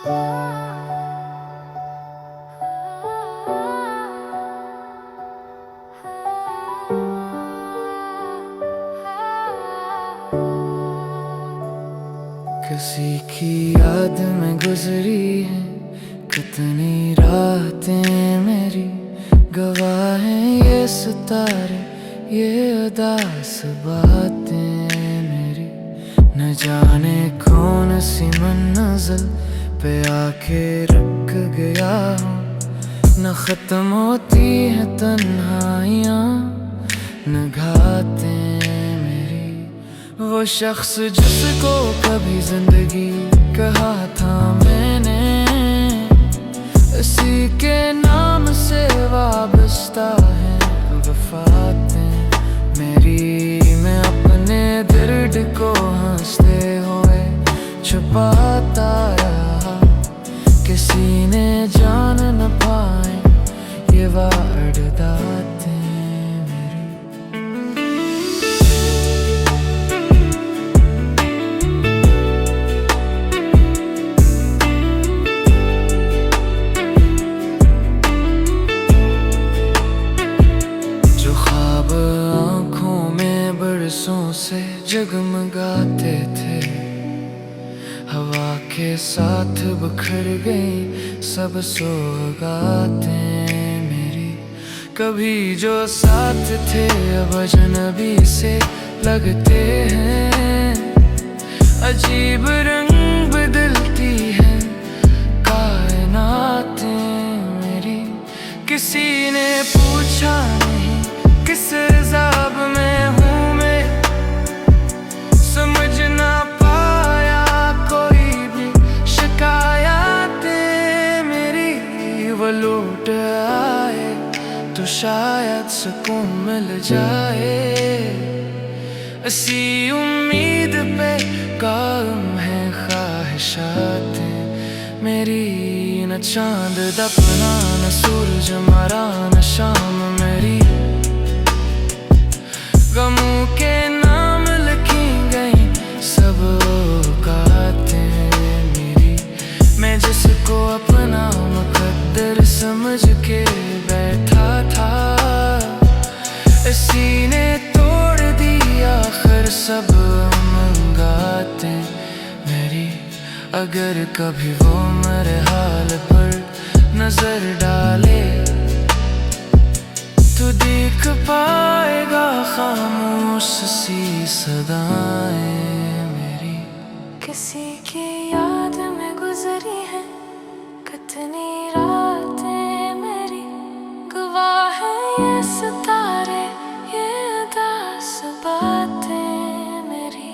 किसी की याद में गुजरी है कितनी रातें मेरी, गवाह हैं ये सितारे ये उदास बातें मेरी। न जाने कौन सी मंजिल पे आके रुक गया हूँ, न खत्म होती है तन्हाइयाँ न घातें मेरी। वो शख्स जिसको कभी जिंदगी कहा था मैंने, इसी के नाम से वाबस्ता है वफातें मेरी। मैं अपने दर्द को हंसते हुए छुपाता रहा, किसी ने जान न पाए ये वारदातें मेरी। बरसों से जगमगाते थे, हवा के साथ बिखर गई सब सौगातें मेरी। कभी जो साथ थे अब अजनबी से लगते हैं, अजीब रंग बदलती है कायनातें मेरी। किसी ने पूछा नहीं किस अज़ाब में हूँ, समझ ना पाया कोई भी शिकायतें मेरी। वो लौट आए तो शायद सुकून मिल जाए, इसी उम्मीद पे कायम है ख्वाहिशातें मेरी। न चांद दफना न सूरज मरा न शाम मेरी, गमों के नाम लिखी गई सब औकातें मेरी। मैं जिसको अपना मुकद्दर समझ के बैठा था, इसी ने तोड़ दी आखिर सब उम्मीदें मेरी। अगर कभी वो मेरे हाल पर नजर डाले तो देख पाएगा खामोश सी सदाएं मेरी। किसी की याद में गुजरी है कितनी रातें मेरी, गवाह है ये सितारे ये उदास बातें मेरी।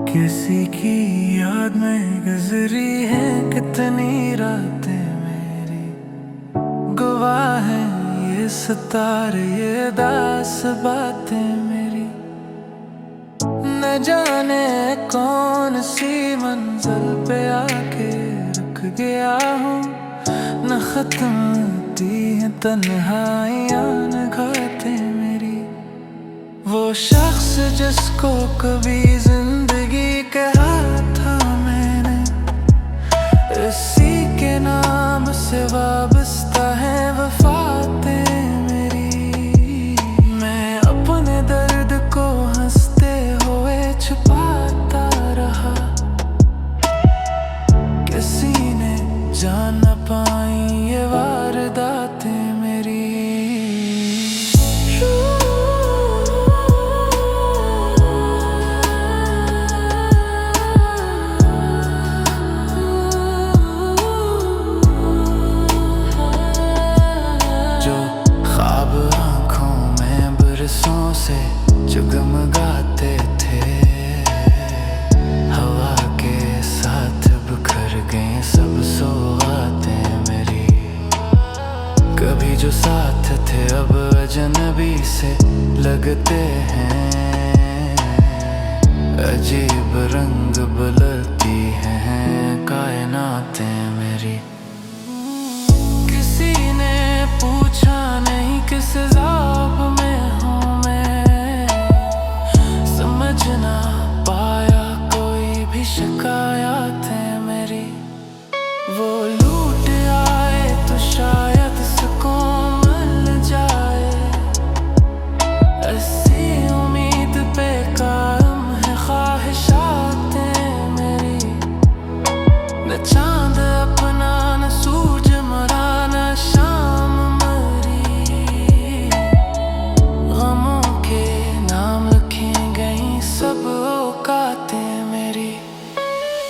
किसी की याद में गुजरी है कितनी रातें मेरी, गवाह है ये सितारे ये दास बातें मेरी। न जाने कौन सी मंजिल पे आके रुक गया हूँ, न खत्म होती है तन्हाइयाँ न घातें मेरी। वो शख्स जिसको कभी जिंदगी कहा था मैंने, इसी के नाम से वाबस्ता है वफातें मेरी। मैं अपने दर्द को हंसते हुए छुपाता रहा, किसी ने जान न पाई ये वारदातें मेरी। से जगमगाते थे, हवा के साथ बिखर गए सब सो जो साथ थे अब अजनबी से लगते हैं। अजीब रंग बदलती हैं कायनातें मेरी। किसी ने पूछा नहीं किस ज़ाब में हूँ मैं, समझ ना पाया कोई भी शिकायतें मेरी। वो लूट आए तो शायद सुकून मिल जाए, ऐसी उम्मीद पे कायम है ख्वाहिशातें मेरी। न चांद अपना न सूरज मरा न शाम मरी, गमों के नाम लिखी गई सब औकातें मेरी।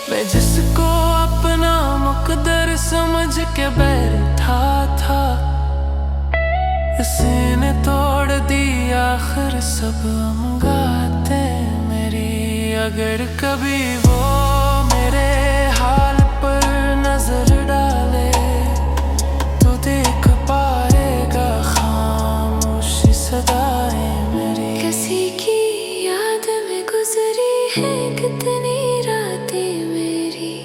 मैं जिसको अपना मुकद्दर समझ के बैठा था, इसी ने तोड़ दी आखिर सब उम्मीदें मेरी। अगर कभी वो मेरे हाल पर नजर डाले तो देख पाएगा खामोशी सदाएं मेरी। किसी की याद में गुजरी है कितनी रातें मेरी,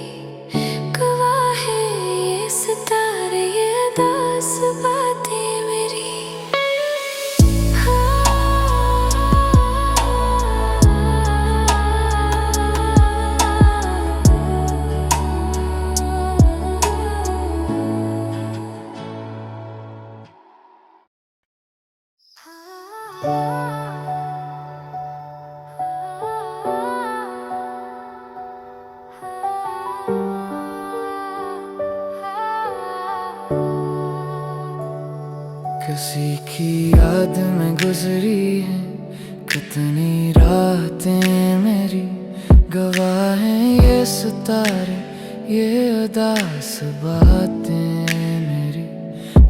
गवाह है ये सितारे ये अदास बातें मेरी। किसी की याद में गुजरी है कितनी रातें मेरी, गवाह हैं ये सितारे ये अदास बातें मेरी।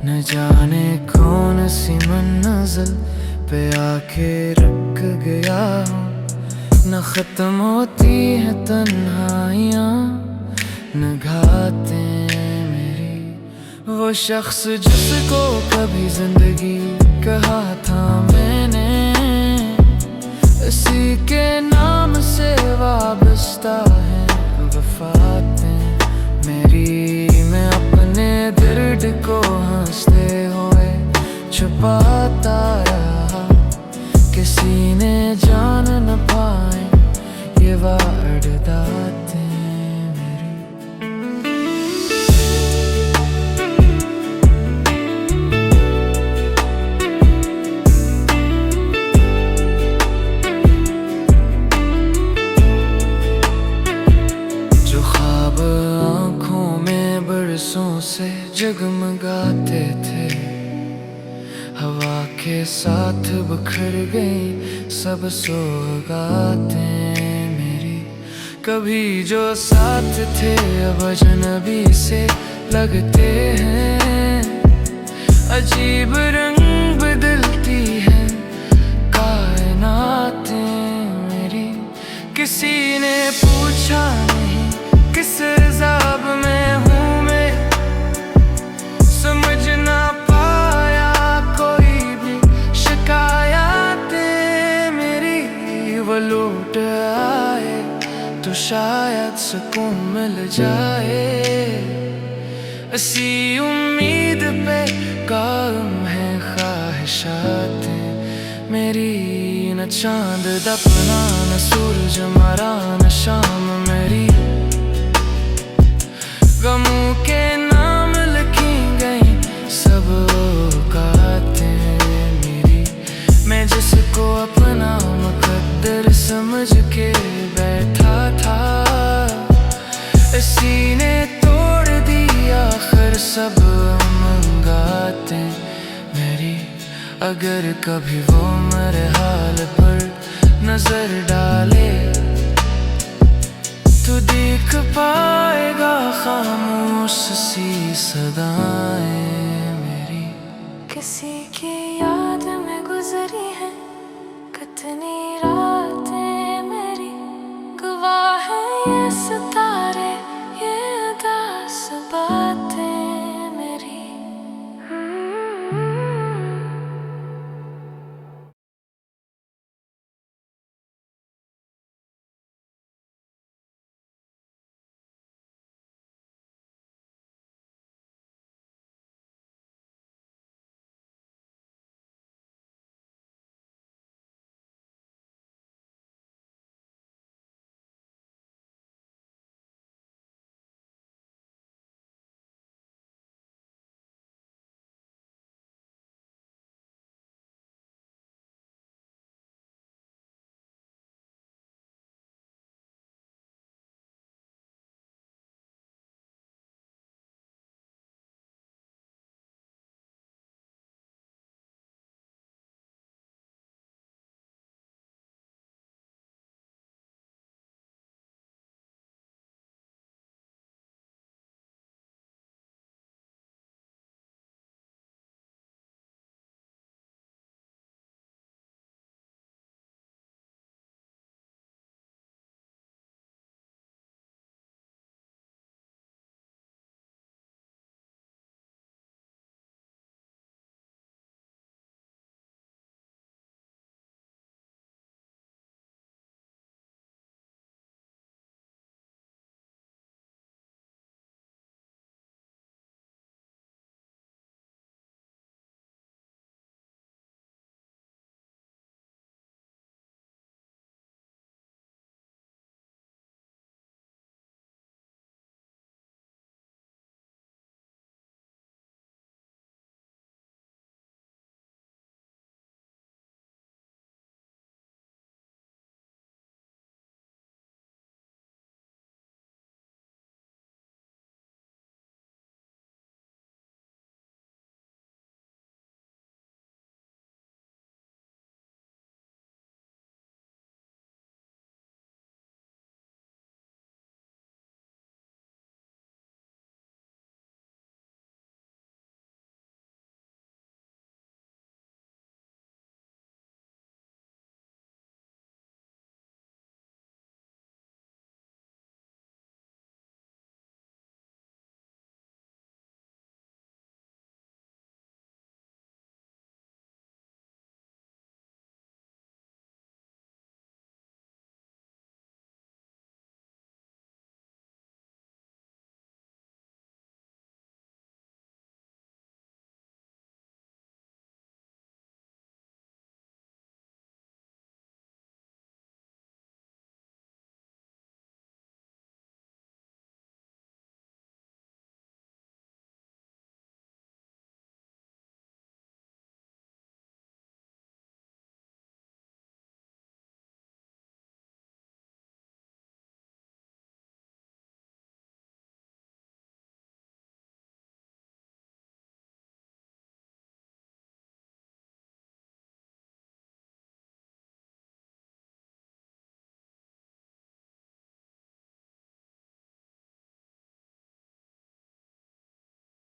न जाने कौन सी मंजिल पे आके रुक गया हूँ, न खत्म होती है तन्हाइयाँ न घातें मेरी। वो शख्स जिसको कभी जिंदगी कहा था मैंने, इसी के नाम से वाबस्ता है वफातें मेरी। मैं अपने दर्द को हंसते हुए छुपाता रहा, किसी ने जान न पाए ये वारदातें मेरी। जो ख्वाब आँखों में बरसों से जगमगाते थे, हवा के साथ बिखर गई सब सौगातें मेरी। कभी जो साथ थे अब अजनबी से लगते हैं, अजीब रंग बदलती है कायनातें मेरी। किसी ने पूछा नहीं किस ज़ाब में हूँ मैं, समझ ना पाया कोई भी शिकायतें मेरी। वो लौट आए तो शायद सुकून मिल जाए, इसी उम्मीद पे कायम है ख्वाहिशातें मेरी। न चांद दफना न सूरज मरा न शाम मेरी, गमों के नाम लिखी गई सब औकातें मेरी। मैं जिसको अपना मुकद्दर समझ के बैठा था, इसी ने तोड़ दी आखिर सब उम्मीदें मेरी। अगर कभी वो मेरे हाल पर नजर डाले तो देख पाएगा खामोश सी सदाएं